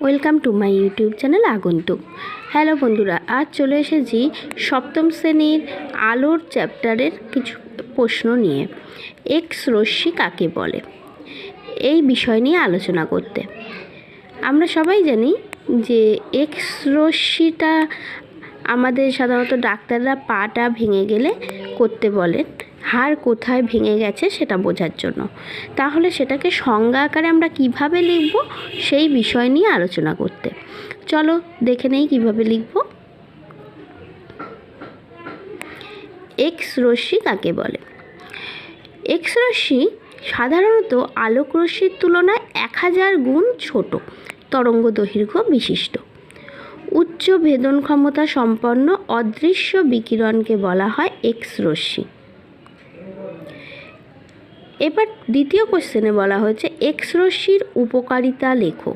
Welcome to my YouTube channel আগন্তুক। Hello বন্ধুরা, আজ চলে এসেছি সপ্তম শ্রেণীর আলোর চ্যাপ্টারের কিছু প্রশ্ন নিয়ে। এক্স রশ্মি কাকে বলে, এই বিষয় নিয়ে আলোচনা করতে। আমরা সবাই জানি যে এক্স রশ্মিটা আমাদের সাধারণত ডাক্তাররা পাটা ভেঙে গেলে করতে বলেন, হাড় কোথায় ভেঙে গেছে সেটা বোঝার জন্য। তাহলে সেটাকে সংজ্ঞা আকারে আমরা কিভাবে লিখব সেই বিষয় নিয়ে আলোচনা করতে। চলো দেখে নেই কিভাবে লিখব। এক্স রশ্মি কাকে বলে? এক্স রশ্মি সাধারণত আলোক রশ্মির তুলনায় 1000 গুণ ছোট তরঙ্গ দৈর্ঘ্য বিশিষ্ট। উচ্চ ভেদন ক্ষমতা সম্পন্ন অদৃশ্য বিকিরণকে বলা হয় এক্স রশ্মি। এবার দ্বিতীয় কোশ্চেনে বলা হয়েছে এক্স রশ্মির উপকারিতা লেখো।